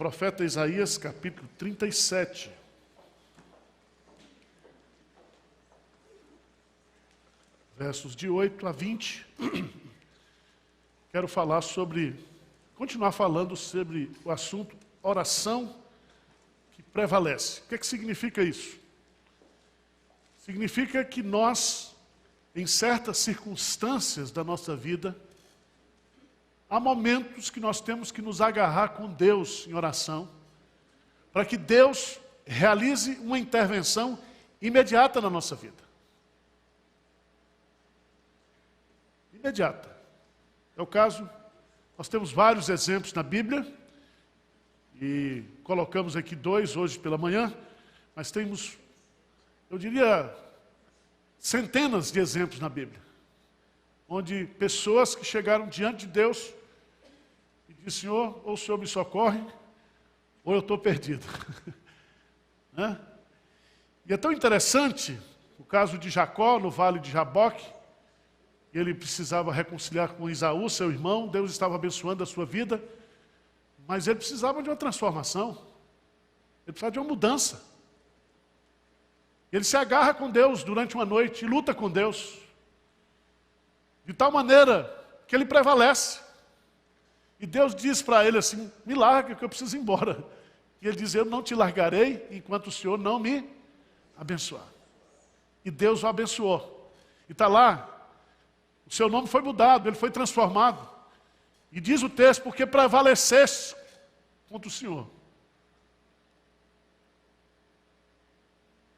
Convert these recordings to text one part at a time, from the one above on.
profeta Isaías, capítulo 37. Versos de 8 a 20. Quero continuar falando sobre o assunto oração que prevalece. O que significa isso? Significa que nós, em certas circunstâncias da nossa vida, há momentos que nós temos que nos agarrar com Deus em oração, para que Deus realize uma intervenção imediata na nossa vida. Imediata. É o caso, nós temos vários exemplos na Bíblia, e colocamos aqui 2 hoje pela manhã, mas temos, eu diria, centenas de exemplos na Bíblia, onde pessoas que chegaram diante de Deus e disseram: Senhor, ou o Senhor me socorre, ou eu estou perdido. Né? E é tão interessante o caso de Jacó, no vale de Jaboque. Ele precisava reconciliar com Esaú, seu irmão. Deus estava abençoando a sua vida, mas ele precisava de uma transformação. Ele precisava de uma mudança. Ele se agarra com Deus durante uma noite e luta com Deus, de tal maneira que ele prevalece. E Deus diz para ele assim: me larga que eu preciso ir embora. E ele diz: eu não te largarei enquanto o Senhor não me abençoar. E Deus o abençoou. E está lá, o seu nome foi mudado, ele foi transformado. E diz o texto: porque prevalecesse contra o Senhor.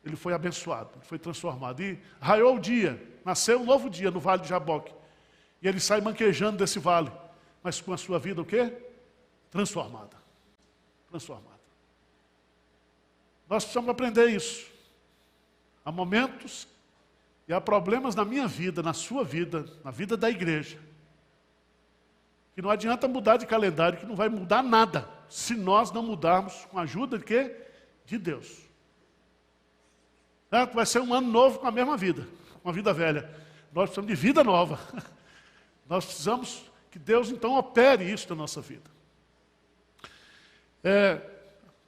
Ele foi abençoado, ele foi transformado. E raiou o dia, nasceu um novo dia no vale de Jaboque. E ele sai manquejando desse vale, mas com a sua vida o quê? Transformada. Transformada. Nós precisamos aprender isso. Há momentos e há problemas na minha vida, na sua vida, na vida da igreja, que não adianta mudar de calendário, que não vai mudar nada, se nós não mudarmos com a ajuda de quê? De Deus. Vai ser um ano novo com a mesma vida, uma vida velha. Nós precisamos de vida nova. Nós precisamos que Deus então opere isso na nossa vida.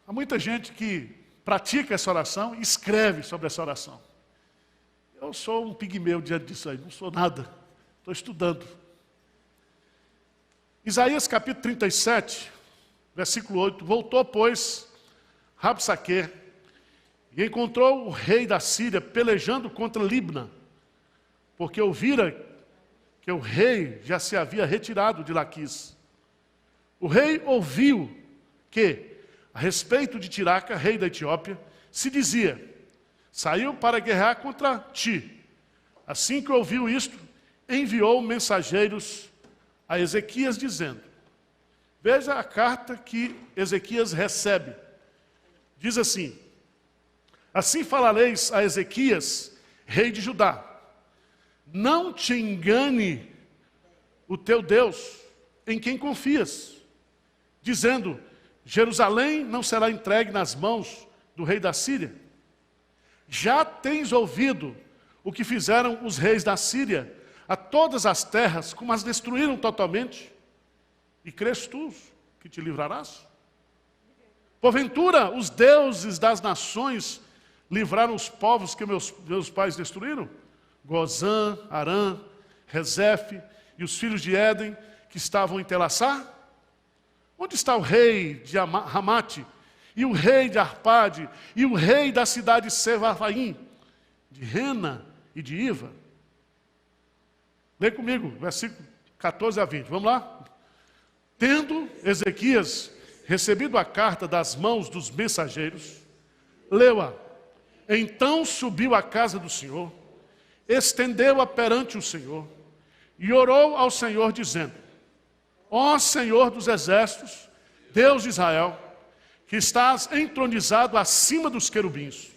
Há muita gente que pratica essa oração e escreve sobre essa oração. Eu sou um pigmeu diante disso aí, não sou nada, estou estudando. Isaías capítulo 37, versículo 8. Voltou, pois, Rabsaque, e encontrou o rei da Síria pelejando contra Libna, porque ouvira que o rei já se havia retirado de Laquis. O rei ouviu que, a respeito de Tiraca, rei da Etiópia, se dizia: saiu para guerrear contra ti. Assim que ouviu isto, enviou mensageiros a Ezequias, dizendo: veja a carta que Ezequias recebe. Diz assim: assim falareis a Ezequias, rei de Judá: não te engane o teu Deus, em quem confias, dizendo: Jerusalém não será entregue nas mãos do rei da Síria. Já tens ouvido o que fizeram os reis da Síria a todas as terras, como as destruíram totalmente? E crês tu que te livrarás? Porventura, os deuses das nações livraram os povos que meus pais destruíram? Gozã, Arã, Rezefe e os filhos de Éden que estavam em Telassar? Onde está o rei de Ramate, e o rei de Arpade, e o rei da cidade de Sevarvaim, de Rena e de Iva? Lê comigo, versículo 14 a 20, vamos lá? Tendo Ezequias recebido a carta das mãos dos mensageiros, leu-a. Então subiu à casa do Senhor, estendeu-a perante o Senhor, e orou ao Senhor, dizendo: ó Senhor dos exércitos, Deus de Israel, que estás entronizado acima dos querubins,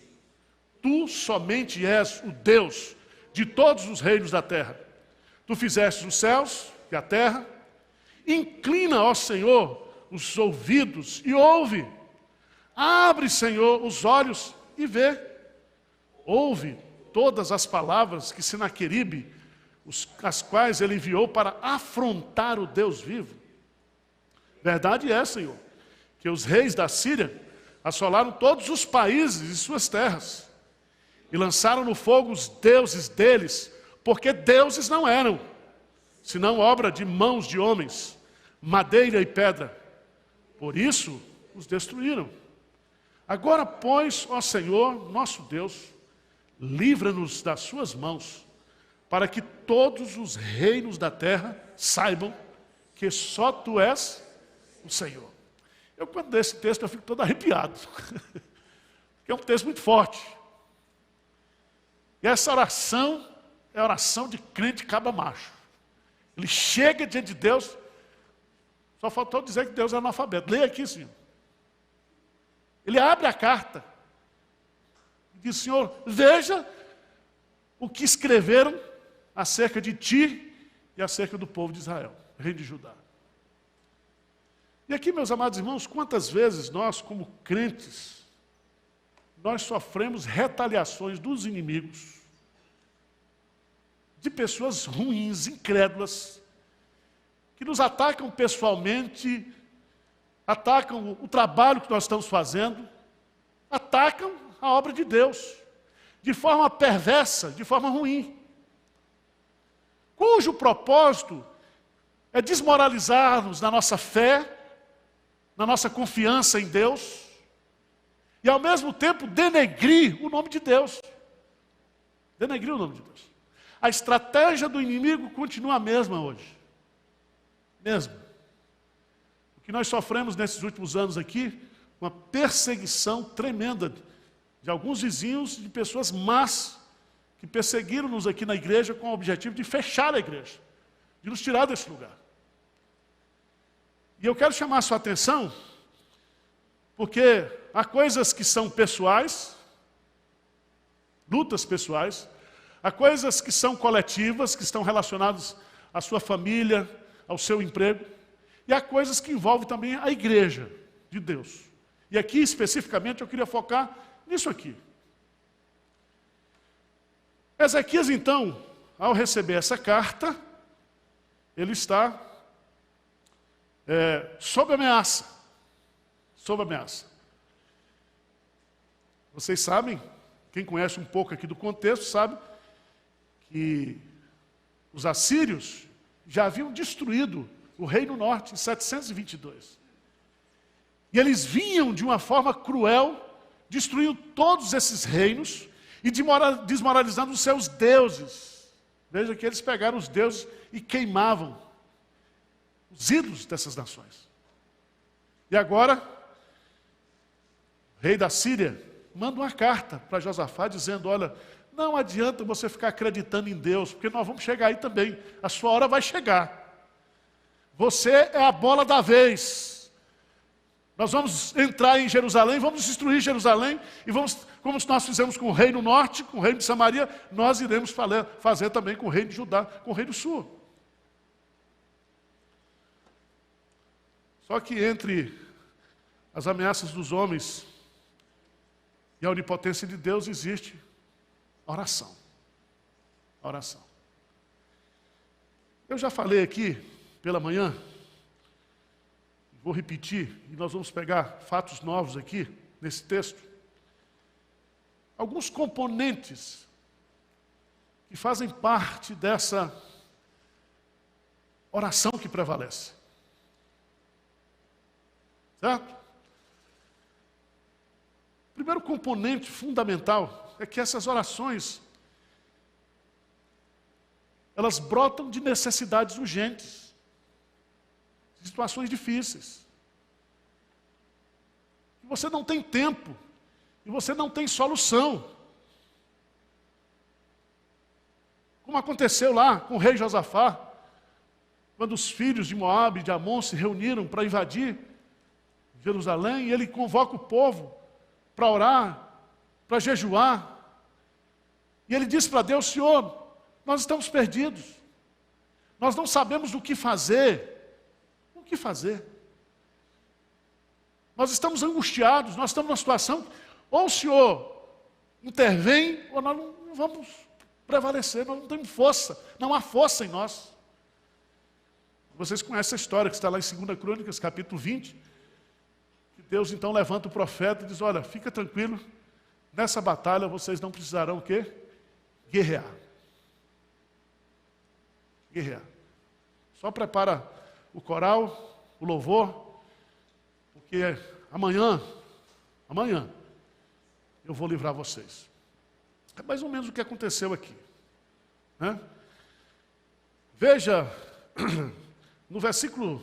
tu somente és o Deus de todos os reinos da terra. Tu fizeste os céus e a terra. Inclina, ó Senhor, os ouvidos e ouve. Abre, Senhor, os olhos e vê. Ouve todas as palavras que Senaqueribe, as quais ele enviou para afrontar o Deus vivo. Verdade é, Senhor, que os reis da Síria assolaram todos os países e suas terras, e lançaram no fogo os deuses deles, porque deuses não eram, senão obra de mãos de homens, madeira e pedra. Por isso os destruíram. Agora, pois, ó Senhor, nosso Deus, livra-nos das suas mãos, para que todos os reinos da terra saibam que só Tu és o Senhor. Eu, quando leio esse texto, eu fico todo arrepiado, porque é um texto muito forte. E essa oração é a oração de crente cabra macho. Ele chega diante de Deus, só faltou dizer que Deus é analfabeto. Leia aqui, Senhor. Ele abre a carta e diz: Senhor, veja o que escreveram acerca de Ti e acerca do povo de Israel, reino de Judá. E aqui, meus amados irmãos, quantas vezes nós, como crentes, nós sofremos retaliações dos inimigos, de pessoas ruins, incrédulas, que nos atacam pessoalmente, atacam o trabalho que nós estamos fazendo, atacam a obra de Deus, de forma perversa, de forma ruim, cujo propósito é desmoralizar-nos na nossa fé, na nossa confiança em Deus, e ao mesmo tempo denegrir o nome de Deus. Denegrir o nome de Deus. A estratégia do inimigo continua a mesma hoje. Mesmo. O que nós sofremos nesses últimos anos aqui, uma perseguição tremenda de alguns vizinhos, de pessoas más, que perseguiram-nos aqui na igreja com o objetivo de fechar a igreja, de nos tirar desse lugar. E eu quero chamar a sua atenção, porque há coisas que são pessoais, lutas pessoais, há coisas que são coletivas, que estão relacionadas à sua família, ao seu emprego, e há coisas que envolvem também a igreja de Deus. E aqui, especificamente, eu queria focar nisso aqui. Ezequias, então, ao receber essa carta, ele está sob ameaça. Sob ameaça. Vocês sabem, quem conhece um pouco aqui do contexto, sabe que os assírios já haviam destruído o Reino Norte em 722. E eles vinham de uma forma cruel, destruindo todos esses reinos e desmoralizando os seus deuses. Veja que eles pegaram os deuses e queimavam os ídolos dessas nações. E agora, o rei da Síria manda uma carta para Josafá dizendo: olha, não adianta você ficar acreditando em Deus, porque nós vamos chegar aí também, a sua hora vai chegar. Você é a bola da vez. Nós vamos entrar em Jerusalém, vamos destruir Jerusalém, e vamos, como nós fizemos com o reino norte, com o reino de Samaria, nós iremos fazer também com o reino de Judá, com o reino sul. Só que entre as ameaças dos homens e a onipotência de Deus existe a oração. A oração. Eu já falei aqui pela manhã, vou repetir, e nós vamos pegar fatos novos aqui, nesse texto. Alguns componentes que fazem parte dessa oração que prevalece. Certo? O primeiro componente fundamental é que essas orações, elas brotam de necessidades urgentes, de situações difíceis. Você não tem tempo, e você não tem solução. Como aconteceu lá com o rei Josafá, quando os filhos de Moabe e de Amon se reuniram para invadir Jerusalém, e ele convoca o povo para orar, para jejuar. E ele diz para Deus: Senhor, nós estamos perdidos. Nós não sabemos o que fazer. O que fazer? Nós estamos angustiados, nós estamos numa situação, ou o Senhor intervém, ou nós não vamos prevalecer, nós não temos força, não há força em nós. Vocês conhecem a história que está lá em 2 Crônicas, capítulo 20, que Deus então levanta o profeta e diz, olha, fica tranquilo, nessa batalha vocês não precisarão o quê? Guerrear. Guerrear. Só prepara o coral, o louvor, porque amanhã, eu vou livrar vocês. É mais ou menos o que aconteceu aqui, né? Veja, no versículo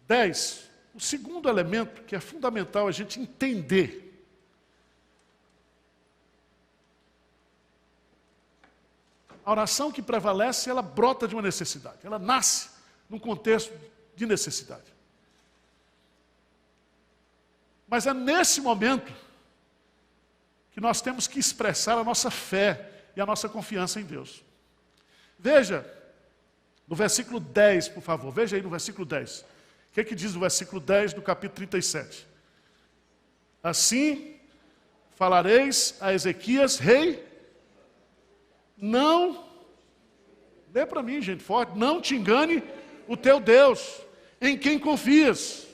10, o segundo elemento que é fundamental a gente entender. A oração que prevalece, ela brota de uma necessidade, ela nasce num contexto de necessidade. Mas é nesse momento que nós temos que expressar a nossa fé e a nossa confiança em Deus. Veja, no versículo 10, por favor, veja aí no versículo 10. O que é que diz o versículo 10 do capítulo 37? Assim falareis a Ezequias, rei, não, lê para mim, gente, forte, não te engane o teu Deus, em quem confias,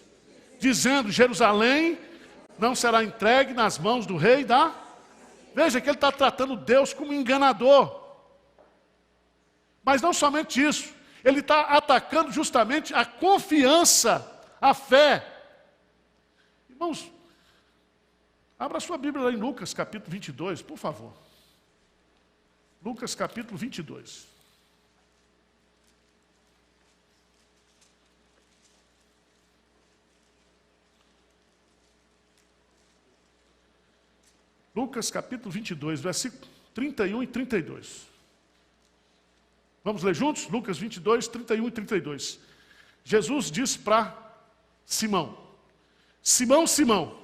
dizendo, Jerusalém não será entregue nas mãos do rei da... Veja que ele está tratando Deus como enganador. Mas não somente isso, ele está atacando justamente a confiança, a fé. Irmãos, abra sua Bíblia lá em Lucas capítulo 22, por favor. Lucas capítulo 22. Lucas capítulo 22, versículo 31 e 32. Vamos ler juntos? Lucas 22, 31 e 32. Jesus disse para Simão, Simão, Simão,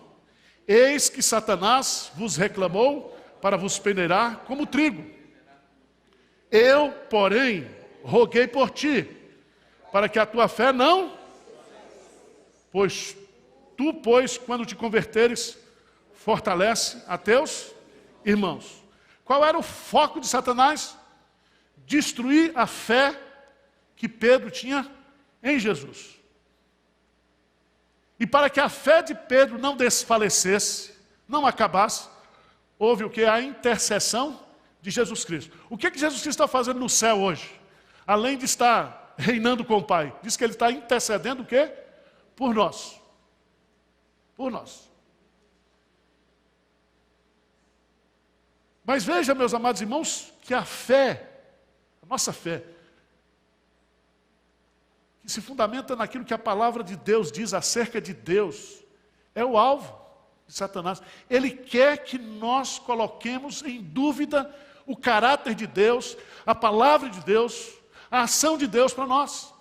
eis que Satanás vos reclamou para vos peneirar como trigo. Eu, porém, roguei por ti, para que a tua fé não... Pois tu, quando te converteres, fortalece a teus irmãos. Qual era o foco de Satanás? Destruir a fé que Pedro tinha em Jesus. E para que a fé de Pedro não desfalecesse, não acabasse, houve o que? A intercessão de Jesus Cristo. O que Jesus Cristo está fazendo no céu hoje? Além de estar reinando com o Pai, diz que ele está intercedendo o quê? Por nós. Por nós. Mas veja, meus amados irmãos, que a fé, a nossa fé, que se fundamenta naquilo que a palavra de Deus diz acerca de Deus, é o alvo de Satanás. Ele quer que nós coloquemos em dúvida o caráter de Deus, a palavra de Deus, a ação de Deus para nós.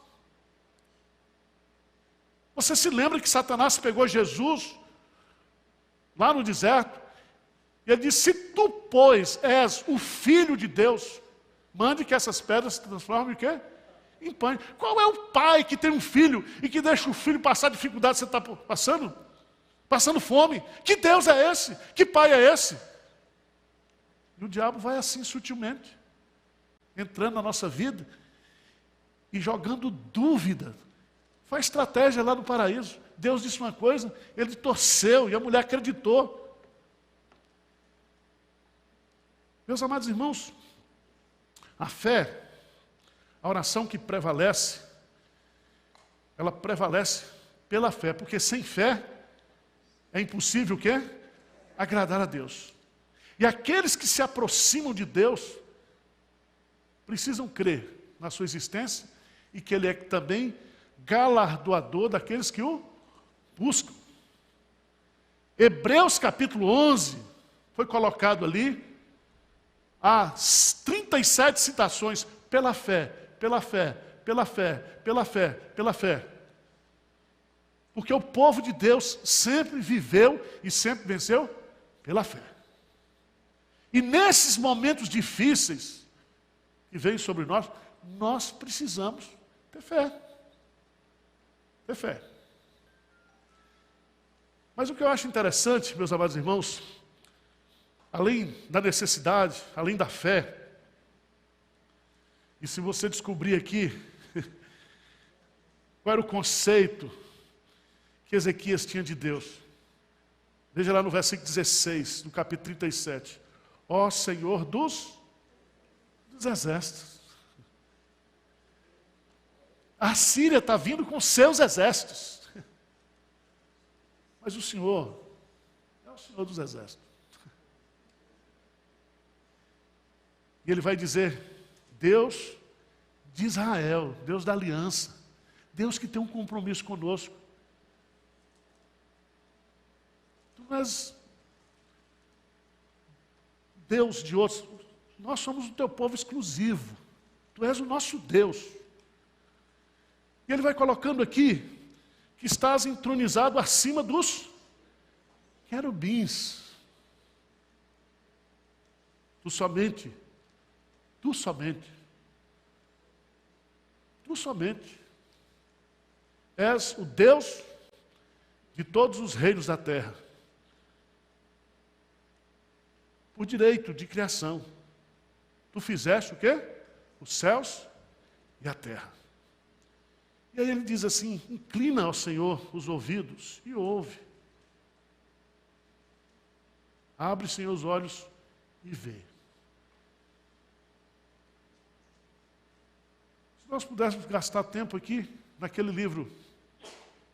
Você se lembra que Satanás pegou Jesus lá no deserto, e ele disse, se tu, pois, és o Filho de Deus, mande que essas pedras se transformem em quê? Em pães. Qual é o pai que tem um filho e que deixa o filho passar dificuldade que você está passando? Passando fome. Que Deus é esse? Que pai é esse? E o diabo vai assim sutilmente, entrando na nossa vida e jogando dúvida. Foi a estratégia lá no paraíso. Deus disse uma coisa, ele torceu e a mulher acreditou. Meus amados irmãos, a fé, a oração que prevalece, ela prevalece pela fé, porque sem fé é impossível o quê? Agradar a Deus. E aqueles que se aproximam de Deus precisam crer na sua existência e que Ele é também galardoador daqueles que o buscam. Hebreus capítulo 11 foi colocado ali, há 37 citações pela fé, pela fé, pela fé, pela fé, pela fé. Porque o povo de Deus sempre viveu e sempre venceu pela fé. E nesses momentos difíceis que vêm sobre nós, nós precisamos ter fé. Ter fé. Mas o que eu acho interessante, meus amados irmãos, além da necessidade, além da fé, e se você descobrir aqui qual era o conceito que Ezequias tinha de Deus. Veja lá no versículo 16, do capítulo 37. Ó Senhor dos exércitos. A Síria está vindo com seus exércitos. Mas o Senhor é o Senhor dos exércitos. E ele vai dizer, Deus de Israel, Deus da aliança, Deus que tem um compromisso conosco. Tu não és Deus de outros, nós somos o teu povo exclusivo, tu és o nosso Deus. E ele vai colocando aqui, que estás entronizado acima dos querubins. Tu somente és o Deus de todos os reinos da terra. Por direito de criação. Tu fizeste o quê? Os céus e a terra. E aí ele diz assim, inclina ao Senhor os ouvidos e ouve. Abre, Senhor, os olhos e vê. Se nós pudéssemos gastar tempo aqui, naquele livro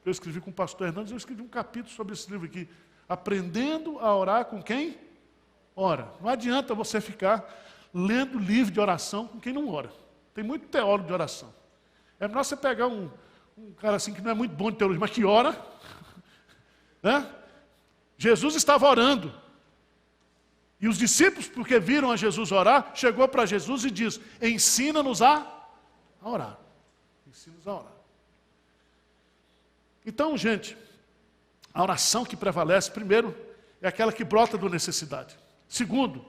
que eu escrevi com o pastor Hernandes, eu escrevi um capítulo sobre esse livro aqui. Aprendendo a orar com quem ora. Não adianta você ficar lendo livro de oração com quem não ora. Tem muito teólogo de oração. É melhor você pegar um cara assim que não é muito bom de teologia, mas que ora. Né? Jesus estava orando. E os discípulos, porque viram a Jesus orar, chegou para Jesus e diz, ensina-nos a orar. Ensina-nos a orar. Então, gente, a oração que prevalece, primeiro, é aquela que brota da necessidade. Segundo,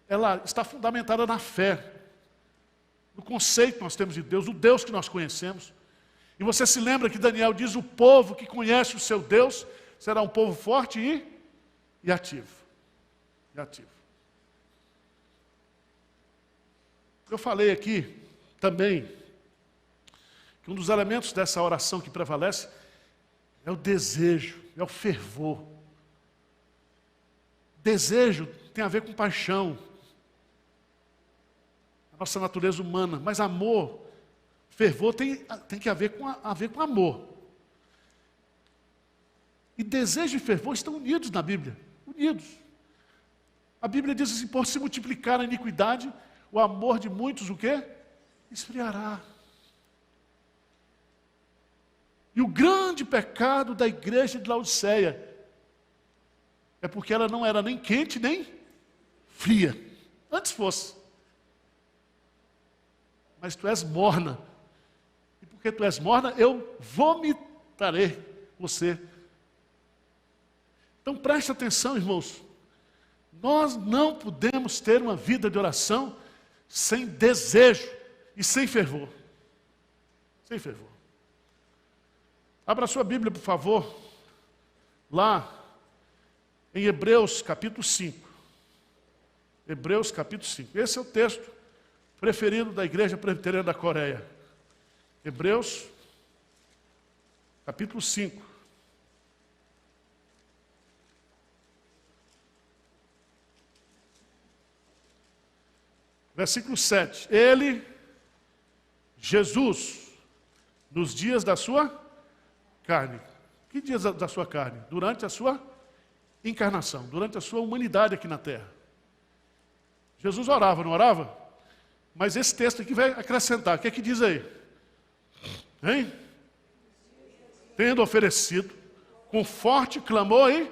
ela está fundamentada na fé, no conceito que nós temos de Deus, o Deus que nós conhecemos. E você se lembra que Daniel diz, o povo que conhece o seu Deus será um povo forte e ativo. Eu falei aqui também que um dos elementos dessa oração que prevalece é o desejo, é o fervor. Desejo tem a ver com paixão, a nossa natureza humana, mas amor, fervor tem que haver com amor. E desejo e fervor estão unidos na Bíblia, unidos. A Bíblia diz assim, por se multiplicar a iniquidade, o amor de muitos, o quê? Esfriará. E o grande pecado da igreja de Laodiceia é porque ela não era nem quente, nem fria. Antes fosse. Mas tu és morna. E porque tu és morna, eu vomitarei você. Então preste atenção, irmãos. Nós não podemos ter uma vida de oração sem desejo e sem fervor. Sem fervor. Abra sua Bíblia, por favor, lá em Hebreus capítulo 5. Hebreus capítulo 5. Esse é o texto preferido da Igreja Presbiteriana da Coreia. Hebreus capítulo 5. Versículo 7. Ele, Jesus, nos dias da sua carne. Que dias da sua carne? Durante a sua encarnação, durante a sua humanidade aqui na terra. Jesus orava, não orava? Mas esse texto aqui vai acrescentar. O que é que diz aí? Hein? Tendo oferecido, com forte clamor e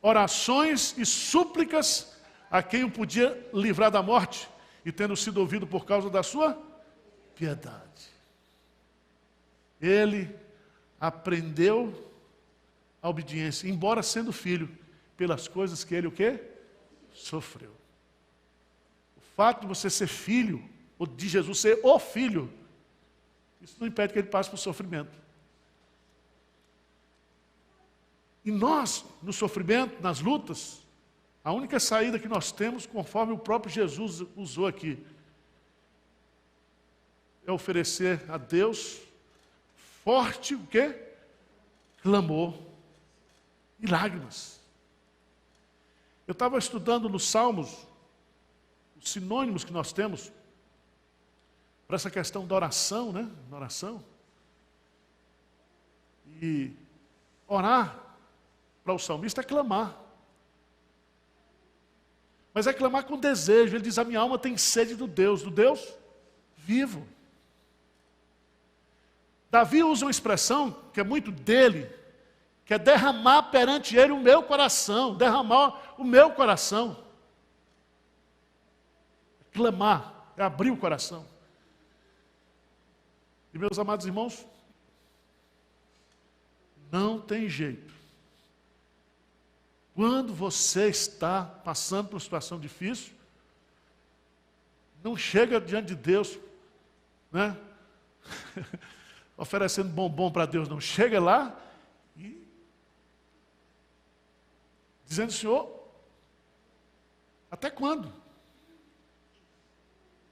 orações e súplicas a quem o podia livrar da morte, e tendo sido ouvido por causa da sua piedade. Ele aprendeu a obediência, embora sendo filho, pelas coisas que ele o quê? Sofreu. O fato de você ser filho, ou de Jesus ser o filho, isso não impede que ele passe por sofrimento. E nós, no sofrimento, nas lutas, a única saída que nós temos, conforme o próprio Jesus usou aqui, é oferecer a Deus forte o quê? clamor e lágrimas. Eu estava estudando nos Salmos os sinônimos que nós temos para essa questão da oração, né? Da oração. E orar para o salmista é clamar. Mas é clamar com desejo. Ele diz: a minha alma tem sede do Deus vivo. Davi usa uma expressão que é muito dele, que é derramar perante ele o meu coração, derramar o meu coração. Clamar, é abrir o coração. E meus amados irmãos, não tem jeito. Quando você está passando por uma situação difícil, não chega diante de Deus, né? Oferecendo bombom para Deus, não. Chega lá e dizendo: Senhor, até quando?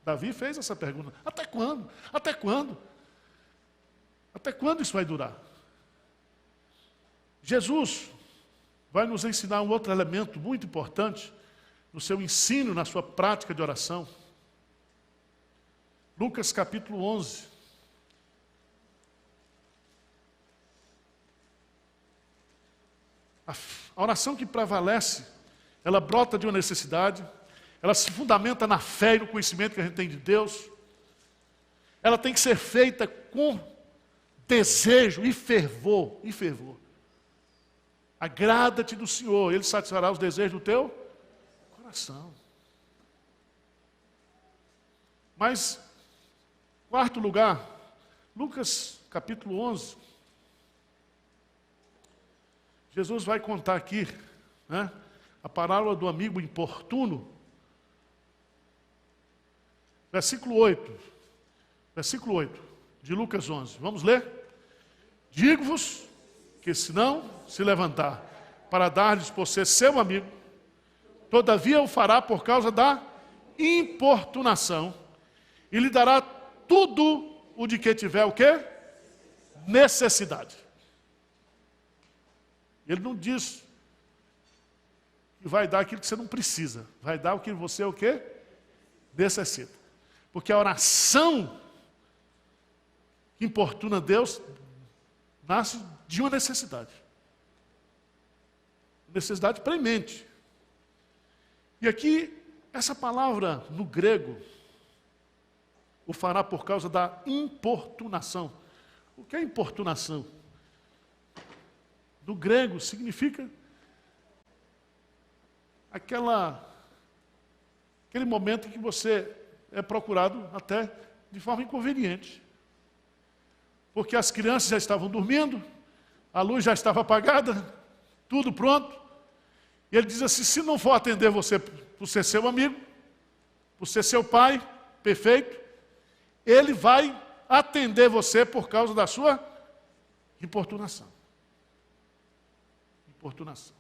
Davi fez essa pergunta: até quando? Até quando? Até quando isso vai durar? Jesus vai nos ensinar um outro elemento muito importante no seu ensino, na sua prática de oração. Lucas capítulo 11. A oração que prevalece, ela brota de uma necessidade, ela se fundamenta na fé e no conhecimento que a gente tem de Deus. Ela tem que ser feita com desejo e fervor, Agrada-te do Senhor, Ele satisfará os desejos do teu coração. Mas, quarto lugar, Lucas capítulo 11. Jesus vai contar aqui, né, a parábola do amigo importuno. Versículo 8 de Lucas 11. Vamos ler? Digo-vos que se não se levantar para dar-lhes por ser seu amigo, todavia o fará por causa da importunação, e lhe dará tudo o de que tiver o quê? Necessidade. Ele não diz que vai dar aquilo que você não precisa. Vai dar o que você o quê? Necessita. Porque a oração que importuna Deus nasce de uma necessidade. Necessidade premente. E aqui, essa palavra no grego, o fará por causa da importunação. O que é importunação? Do grego significa aquele momento em que você é procurado até de forma inconveniente. Porque as crianças já estavam dormindo, a luz já estava apagada, tudo pronto. E ele diz assim: se não for atender você por ser seu amigo, por ser seu pai, perfeito, ele vai atender você por causa da sua importunação. Importunação.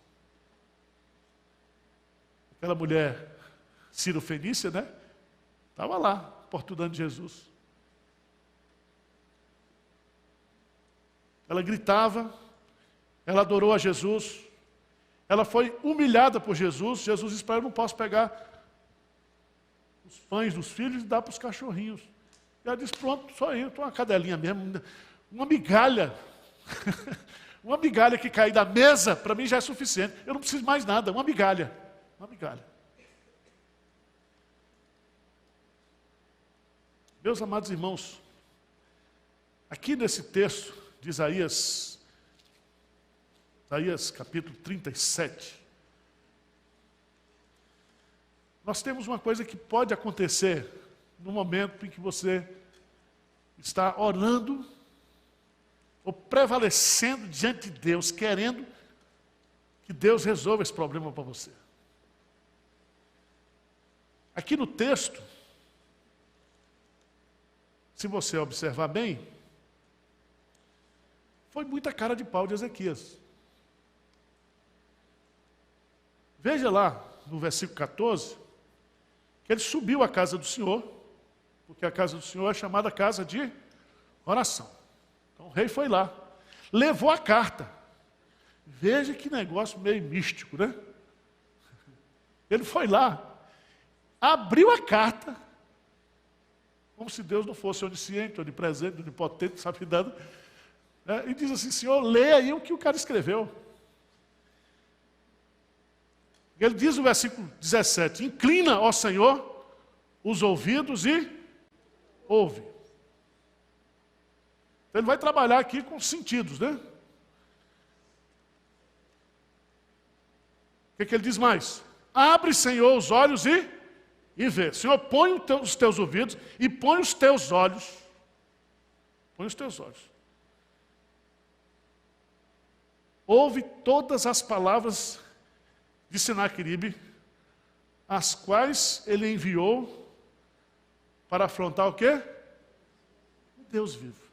Aquela mulher Ciro-fenícia, né? Estava lá, importunando Jesus. Ela gritava, ela adorou a Jesus, ela foi humilhada por Jesus. Jesus disse para ela: eu não posso pegar os pães dos filhos e dar para os cachorrinhos. E ela disse: pronto, só eu, estou uma cadelinha mesmo, uma migalha. Uma migalha que cair da mesa, para mim já é suficiente. Eu não preciso mais nada, uma migalha. Uma migalha. Meus amados irmãos, aqui nesse texto de Isaías capítulo 37, nós temos uma coisa que pode acontecer no momento em que você está orando ou prevalecendo diante de Deus, querendo que Deus resolva esse problema para você. Aqui no texto, se você observar bem, foi muita cara de pau de Ezequias. Veja lá no versículo 14, que ele subiu à casa do Senhor, porque a casa do Senhor é chamada casa de oração. Então o rei foi lá. levou a carta. Veja que negócio meio místico, né? Ele foi lá, abriu a carta, como se Deus não fosse onisciente, onipresente, onipotente, sabe nada, né? E diz assim: Senhor, lê aí o que o cara escreveu. Ele diz no versículo 17: inclina, ó Senhor, os ouvidos e ouve. Então ele vai trabalhar aqui com sentidos, né? O que ele diz mais? Abre, Senhor, os olhos e vê. Senhor, põe os teus ouvidos e põe os teus olhos. Põe os teus olhos. Ouve todas as palavras de Senaqueribe, as quais ele enviou para afrontar o quê? O Deus vivo.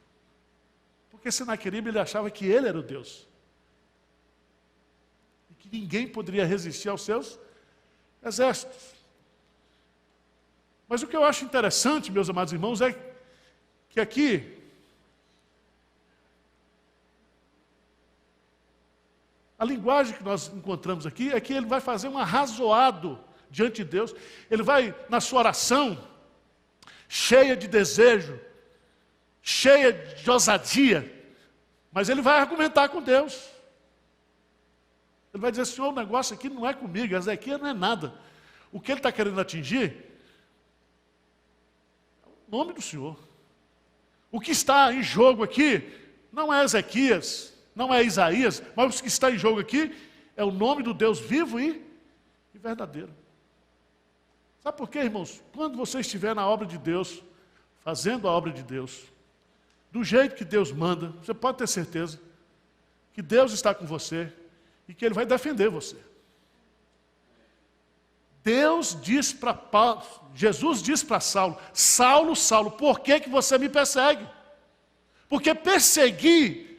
Porque Senaqueribe, ele achava que ele era o Deus. E que ninguém poderia resistir aos seus exércitos. Mas o que eu acho interessante, meus amados irmãos, é que aqui a linguagem que nós encontramos aqui é que ele vai fazer um arrazoado diante de Deus. Ele vai, na sua oração, cheia de desejo, cheia de ousadia, mas ele vai argumentar com Deus. Ele vai dizer: Senhor, o negócio aqui não é comigo, Ezequias não é nada. O que ele está querendo atingir é o nome do Senhor. O que está em jogo aqui não é Ezequias, não é Isaías, mas o que está em jogo aqui é o nome do Deus vivo e verdadeiro. Sabe por quê, irmãos? Quando você estiver na obra de Deus, fazendo a obra de Deus, do jeito que Deus manda, você pode ter certeza que Deus está com você e que Ele vai defender você. Jesus diz para Saulo: Saulo, Saulo, por que você me persegue? Porque perseguir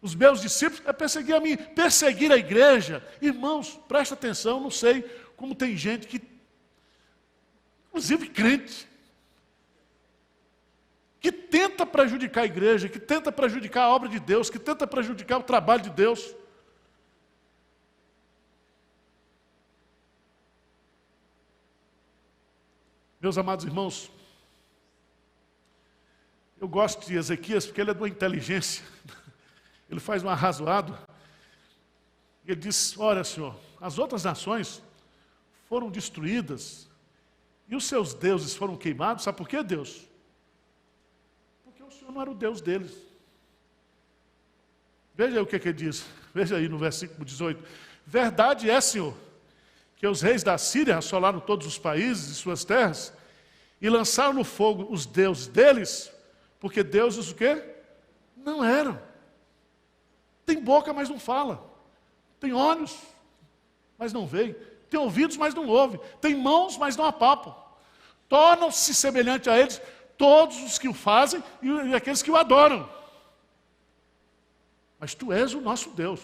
os meus discípulos é perseguir a mim, perseguir a igreja. Irmãos, presta atenção, não sei como tem gente que, inclusive crente, que tenta prejudicar a igreja, que tenta prejudicar a obra de Deus, que tenta prejudicar o trabalho de Deus. Meus amados irmãos, eu gosto de Ezequias porque ele é de uma inteligência. Ele faz um arrazoado. Ele diz: olha, Senhor, as outras nações foram destruídas e os seus deuses foram queimados. Sabe por quê, Deus? Porque o Senhor não era o Deus deles. Veja aí o que ele diz. Veja aí no versículo 18. Verdade é, Senhor, que os reis da Síria assolaram todos os países e suas terras e lançaram no fogo os deuses deles, porque deuses o quê? Não eram. Tem boca, mas não fala. Tem olhos, mas não veem. Tem ouvidos, mas não ouvem. Tem mãos, mas não apalpam. Tornam-se semelhantes a eles todos os que o fazem e aqueles que o adoram. Mas tu és o nosso Deus.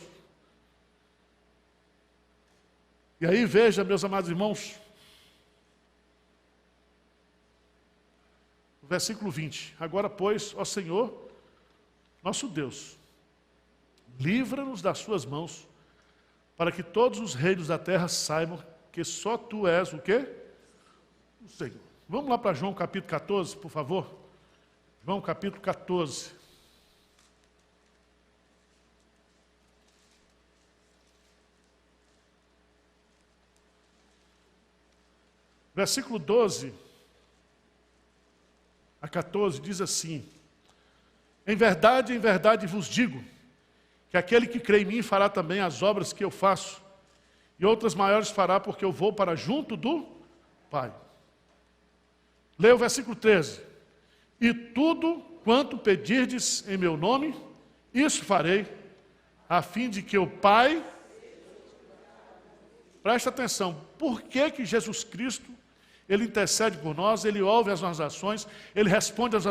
E aí veja, meus amados irmãos, o versículo 20. Agora, pois, ó Senhor, nosso Deus, livra-nos das suas mãos, para que todos os reinos da terra saibam que só tu és o quê? O Senhor. Vamos lá para João capítulo 14, por favor. João capítulo 14. Versículo 12 a 14 diz assim: em verdade vos digo, que aquele que crê em mim fará também as obras que eu faço, e outras maiores fará, porque eu vou para junto do Pai. Leia o versículo 13. E tudo quanto pedirdes em meu nome, isso farei, a fim de que o Pai... Presta atenção, por que Jesus Cristo, Ele intercede por nós, Ele ouve as nossas ações, Ele responde às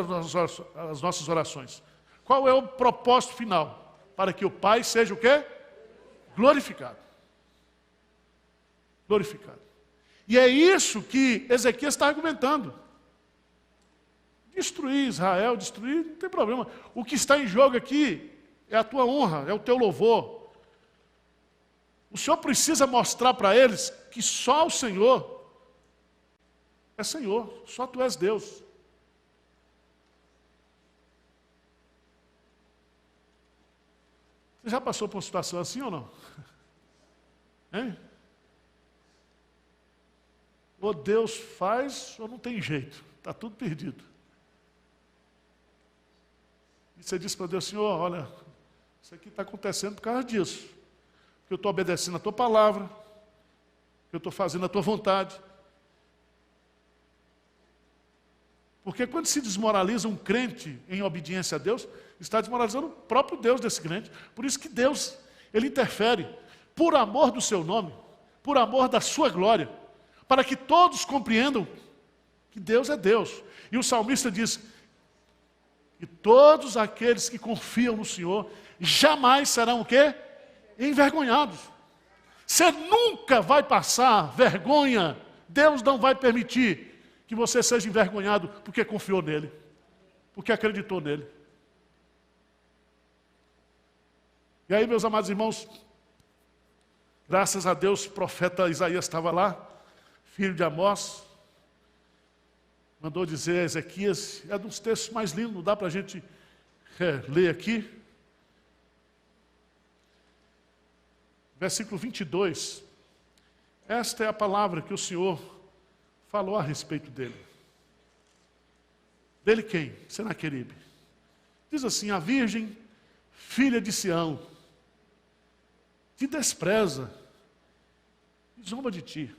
nossas orações? Qual é o propósito final? Para que o Pai seja o quê? Glorificado. Glorificado. E é isso que Ezequias está argumentando. Destruir Israel, destruir, não tem problema. O que está em jogo aqui é a tua honra, é o teu louvor. O Senhor precisa mostrar para eles que só o Senhor é Senhor, só tu és Deus. Você já passou por uma situação assim ou não? Hein? Ou Deus faz ou não tem jeito, está tudo perdido. E você diz para Deus, Senhor, olha, isso aqui está acontecendo por causa disso. Porque eu estou obedecendo a tua palavra, que eu estou fazendo a tua vontade. Porque quando se desmoraliza um crente em obediência a Deus, está desmoralizando o próprio Deus desse crente. Por isso que Deus, Ele interfere, por amor do seu nome, por amor da sua glória, para que todos compreendam que Deus é Deus. E o salmista diz que todos aqueles que confiam no Senhor jamais serão o quê? Envergonhados. Você nunca vai passar vergonha. Deus não vai permitir que você seja envergonhado porque confiou nele, porque acreditou nele. E aí, meus amados irmãos, graças a Deus, o profeta Isaías estava lá, filho de Amós, mandou dizer a Ezequias, é um dos textos mais lindos, não dá para a gente ler aqui. Versículo 22, esta é a palavra que o Senhor falou a respeito dele. Dele quem? Senaqueribe. Diz assim, a virgem, filha de Sião, te despreza e zomba de ti.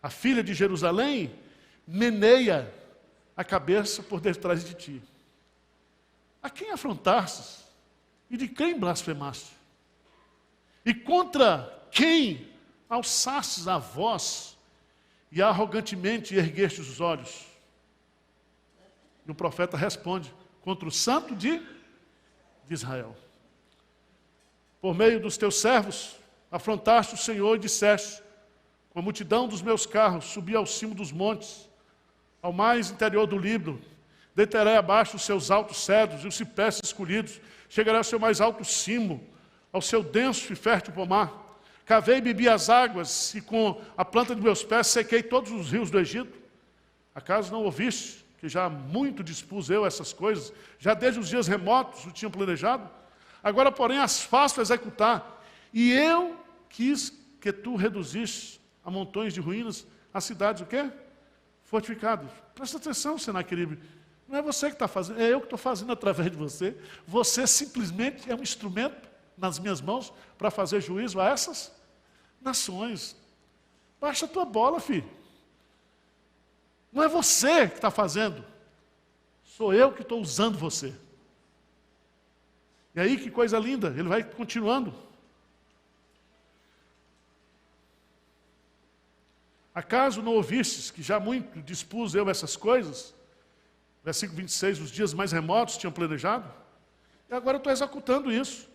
A filha de Jerusalém meneia a cabeça por detrás de ti. A quem afrontastes? E de quem blasfemaste? E contra quem alçastes a voz e arrogantemente erguestes os olhos? E o profeta responde, contra o santo de Israel. Por meio dos teus servos, afrontaste o Senhor e disseste, com a multidão dos meus carros, subi ao cimo dos montes, ao mais interior do Líbano, deitarei abaixo os seus altos cedros e os cipés escolhidos, chegarei ao seu mais alto cimo, ao seu denso e fértil pomar. Cavei e bebi as águas, e com a planta de meus pés sequei todos os rios do Egito. Acaso não ouviste que já muito dispus eu essas coisas, já desde os dias remotos o tinha planejado? Agora, porém, as faço executar, e eu quis que tu reduziste a montões de ruínas, as cidades, o quê? Fortificadas. Presta atenção, Senaqueribe, não é você que está fazendo, é eu que estou fazendo através de você. Você simplesmente é um instrumento nas minhas mãos para fazer juízo a essas nações. Baixa a tua bola, filho. Não é você que está fazendo, sou eu que estou usando você. E aí, que coisa linda, ele vai continuando. Acaso não ouvistes que já muito dispus eu essas coisas? Versículo 26, os dias mais remotos tinham planejado? E agora eu estou executando isso.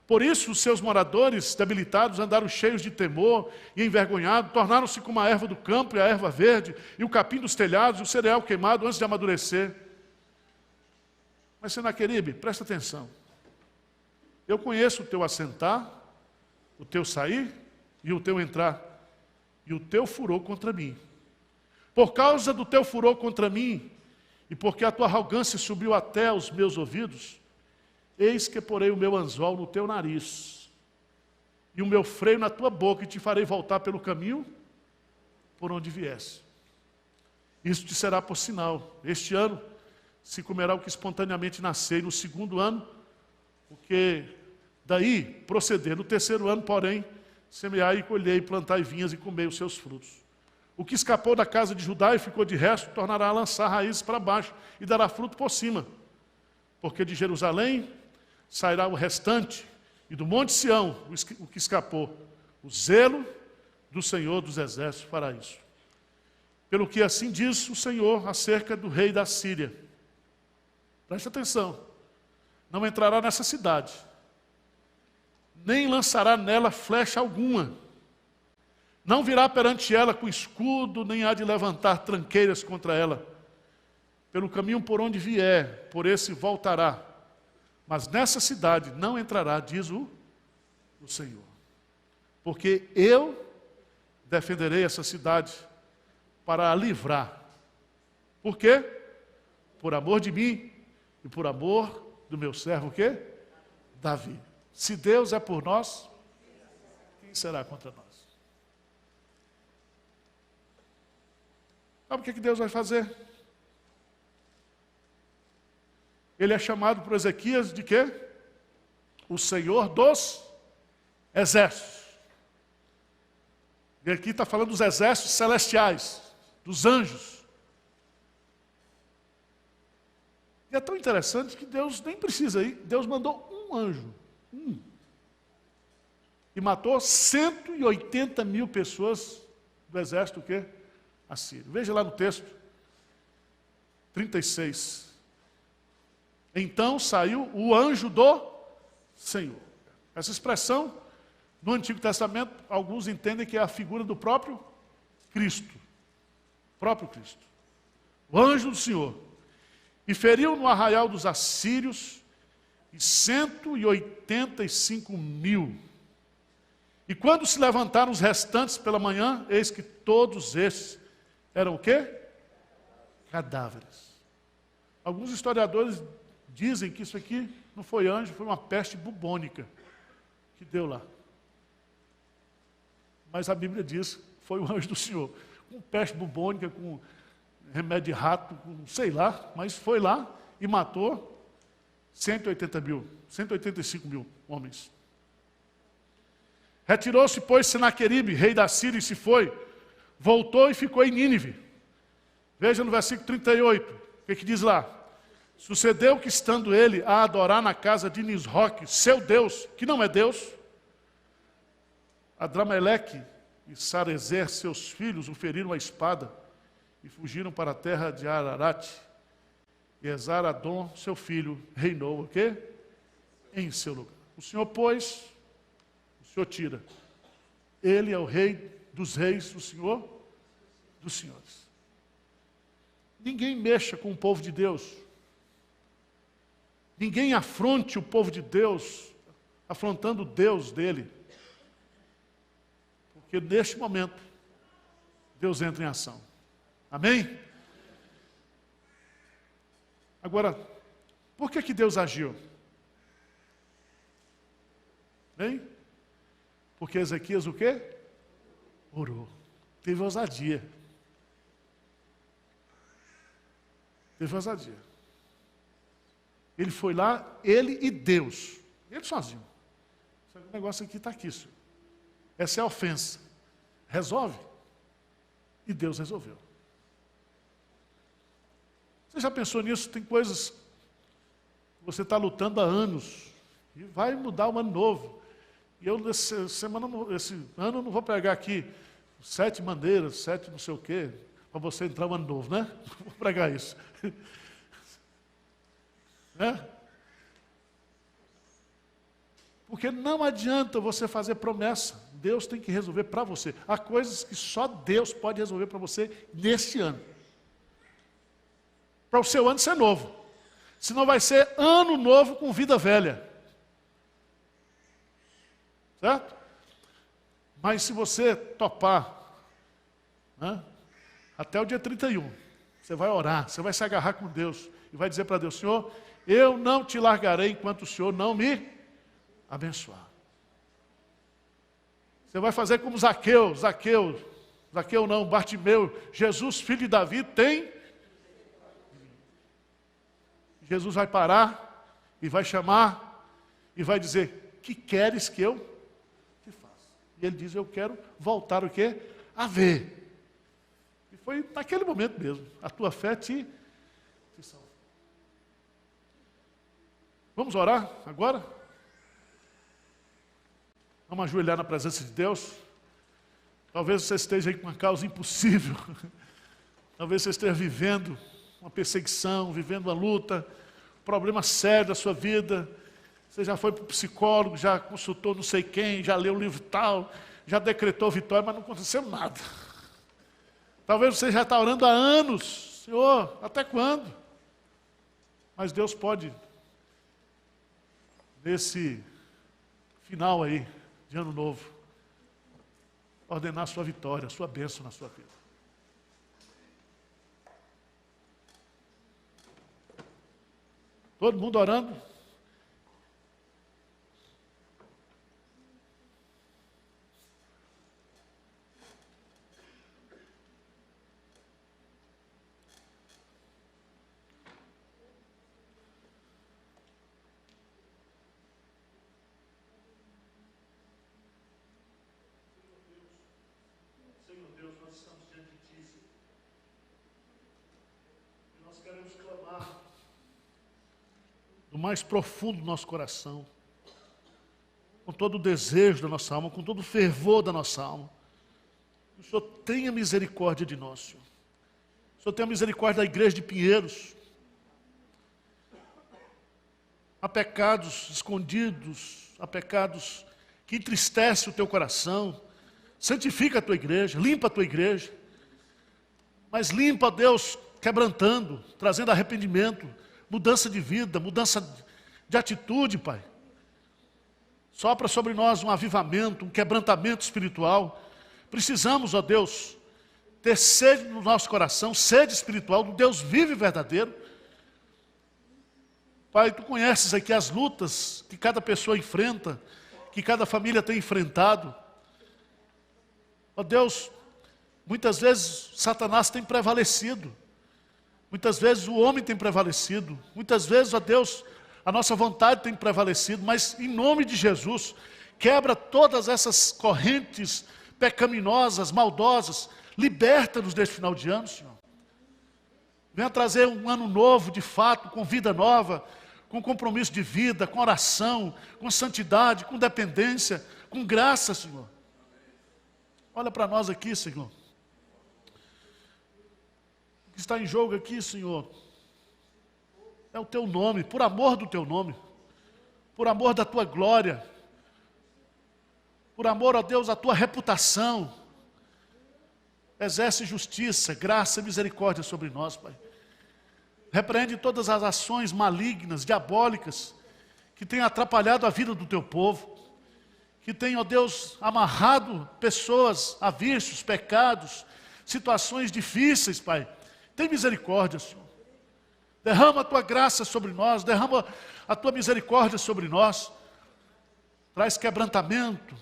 Por isso os seus moradores debilitados andaram cheios de temor e envergonhados, tornaram-se como a erva do campo e a erva verde, e o capim dos telhados, e o cereal queimado antes de amadurecer. Mas Senaqueribe, presta atenção. Eu conheço o teu assentar, o teu sair e o teu entrar, e o teu furor contra mim. Por causa do teu furor contra mim, e porque a tua arrogância subiu até os meus ouvidos, eis que porei o meu anzol no teu nariz, e o meu freio na tua boca, e te farei voltar pelo caminho por onde viesse. Isso te será por sinal. Este ano se comerá o que espontaneamente nascer, e no segundo ano, o que daí proceder. No terceiro ano, porém, semeai e colhei, plantai vinhas e comei os seus frutos. O que escapou da casa de Judá e ficou de resto, tornará a lançar raízes para baixo e dará fruto por cima. Porque de Jerusalém sairá o restante, e do monte Sião o que escapou. O zelo do Senhor dos Exércitos fará isso. Pelo que assim diz o Senhor acerca do rei da Síria. Preste atenção. Não entrará nessa cidade, nem lançará nela flecha alguma. Não virá perante ela com escudo, nem há de levantar tranqueiras contra ela. Pelo caminho por onde vier, por esse voltará. Mas nessa cidade não entrará, diz o Senhor. Porque eu defenderei essa cidade para a livrar. Por quê? Por amor de mim e por amor do meu servo, o quê? Davi. Se Deus é por nós, quem será contra nós? Sabe o que Deus vai fazer? Ele é chamado por Ezequias de quê? O Senhor dos exércitos. E aqui está falando dos exércitos celestiais, dos anjos. E é tão interessante que Deus nem precisa ir. Deus mandou um anjo. E matou 180 mil pessoas do exército o quê? Assírio. Veja lá no texto. 36. Então saiu o anjo do Senhor. Essa expressão, no Antigo Testamento, alguns entendem que é a figura do próprio Cristo. Próprio Cristo. O anjo do Senhor. E feriu no arraial dos assírios 185 mil. E quando se levantaram os restantes pela manhã, eis que todos esses eram o quê? Cadáveres. Alguns historiadores dizem que isso aqui não foi anjo, foi uma peste bubônica que deu lá. Mas a Bíblia diz que foi o anjo do Senhor. Com peste bubônica, com remédio de rato, com sei lá, mas foi lá e matou 185 mil homens. Retirou-se, pois, Senaqueribe, rei da Síria, e se foi. Voltou e ficou em Nínive. Veja no versículo 38, o que diz lá? Sucedeu que, estando ele a adorar na casa de Nisroque, seu Deus, que não é Deus, Adrameleque e Sarezer, seus filhos, o feriram a espada e fugiram para a terra de Ararat. E Esaradom, seu filho, reinou o quê? Em seu lugar. O Senhor, pois, o Senhor tira. Ele é o rei dos reis, o Senhor dos senhores. Ninguém mexa com o povo de Deus. Ninguém afronte o povo de Deus, afrontando o Deus dele. Porque neste momento, Deus entra em ação. Amém? Agora, por que Deus agiu? Bem? Porque Ezequias o quê? Orou. Teve ousadia. Teve ousadia. Ele foi lá, ele e Deus. Ele sozinho. O negócio aqui está aqui, senhor. Essa é a ofensa. Resolve. E Deus resolveu. Você já pensou nisso? Tem coisas que você está lutando há anos. E vai mudar um ano novo. E eu, esse ano, não vou pregar aqui 7 maneiras, 7 não sei o quê, para você entrar um ano novo, né? Não vou pregar isso. Né? Porque não adianta você fazer promessa. Deus tem que resolver para você. Há coisas que só Deus pode resolver para você neste ano. Para o seu ano ser novo. Senão vai ser ano novo com vida velha. Certo? Mas se você topar, né, até o dia 31, você vai orar, você vai se agarrar com Deus e vai dizer para Deus: Senhor, eu não te largarei enquanto o Senhor não me abençoar. Você vai fazer como Zaqueu não, Bartimeu, Jesus, filho de Davi, tem. Jesus vai parar e vai chamar e vai dizer: que queres que eu te faça? E ele diz: eu quero voltar o quê? A ver. E foi naquele momento mesmo. A tua fé te salvou. Vamos orar agora? Vamos ajoelhar na presença de Deus. Talvez você esteja aí com uma causa impossível. Talvez você esteja vivendo uma perseguição, vivendo uma luta, um problema sério da sua vida. Você já foi para o psicólogo, já consultou não sei quem, já leu o livro tal, já decretou vitória, mas não aconteceu nada. Talvez você já está orando há anos. Senhor, até quando? Mas Deus pode nesse final aí, de ano novo, ordenar a sua vitória, a sua bênção na sua vida. Todo mundo orando? Senhor Deus, nós estamos diante de Ti, Senhor. E nós queremos clamar do mais profundo do nosso coração, com todo o desejo da nossa alma, com todo o fervor da nossa alma. Que o Senhor tenha misericórdia de nós, Senhor. O Senhor tenha misericórdia da igreja de Pinheiros. Há pecados escondidos, há pecados que entristecem o teu coração. Santifica a tua igreja, limpa a tua igreja. Mas limpa, Deus, quebrantando, trazendo arrependimento, mudança de vida, mudança de atitude, Pai. Sopra sobre nós um avivamento, um quebrantamento espiritual. Precisamos, ó Deus, ter sede no nosso coração, sede espiritual do Deus vivo e verdadeiro. Pai, Tu conheces aqui as lutas que cada pessoa enfrenta, que cada família tem enfrentado. Ó Deus, muitas vezes Satanás tem prevalecido. Muitas vezes o homem tem prevalecido. Muitas vezes, ó Deus, a nossa vontade tem prevalecido. Mas em nome de Jesus, quebra todas essas correntes pecaminosas, maldosas. Liberta-nos deste final de ano, Senhor. Venha trazer um ano novo, de fato, com vida nova, com compromisso de vida, com oração, com santidade, com dependência, com graça, Senhor. Olha para nós aqui, Senhor. O que está em jogo aqui, Senhor, é o Teu nome, por amor do Teu nome, por amor da Tua glória, por amor, ó Deus, à Tua reputação. Exerce justiça, graça e misericórdia sobre nós, Pai. Repreende todas as ações malignas, diabólicas, que têm atrapalhado a vida do Teu povo, que têm, ó Deus, amarrado pessoas a vícios, pecados, situações difíceis, Pai. Tem misericórdia, Senhor. Derrama a Tua graça sobre nós, derrama a Tua misericórdia sobre nós. Traz quebrantamento.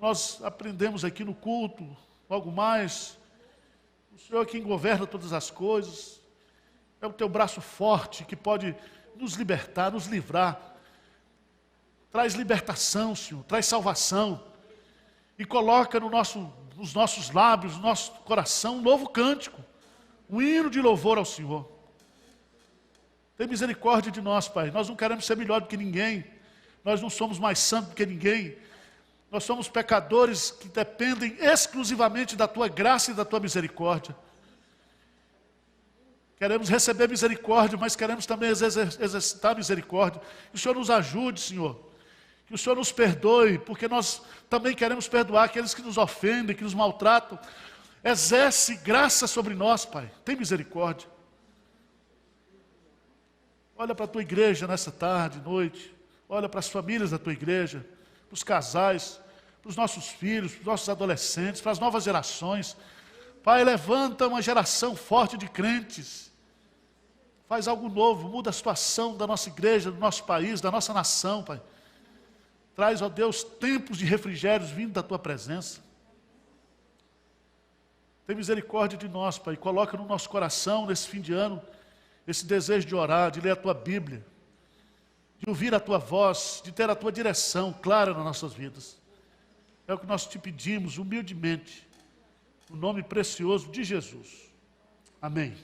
Nós aprendemos aqui no culto, logo mais. O Senhor é quem governa todas as coisas. É o Teu braço forte que pode nos libertar, nos livrar. Traz libertação, Senhor, traz salvação. E coloca nos nossos lábios, no nosso coração, um novo cântico. Um hino de louvor ao Senhor. Tem misericórdia de nós, Pai. Nós não queremos ser melhor do que ninguém. Nós não somos mais santos do que ninguém. Nós somos pecadores que dependem exclusivamente da Tua graça e da Tua misericórdia. Queremos receber misericórdia, mas queremos também exercitar misericórdia. Que o Senhor nos ajude, Senhor. Que o Senhor nos perdoe, porque nós também queremos perdoar aqueles que nos ofendem, que nos maltratam. Exerce graça sobre nós, Pai. Tem misericórdia. Olha para a Tua igreja nessa tarde, noite. Olha para as famílias da Tua igreja, para os casais, para os nossos filhos, para os nossos adolescentes, para as novas gerações. Pai, levanta uma geração forte de crentes. Faz algo novo, muda a situação da nossa igreja, do nosso país, da nossa nação, Pai. Traz, ó Deus, tempos de refrigérios vindo da Tua presença. Tem misericórdia de nós, Pai. Coloca no nosso coração, nesse fim de ano, esse desejo de orar, de ler a Tua Bíblia, de ouvir a Tua voz, de ter a Tua direção clara nas nossas vidas. É o que nós Te pedimos, humildemente, no nome precioso de Jesus. Amém.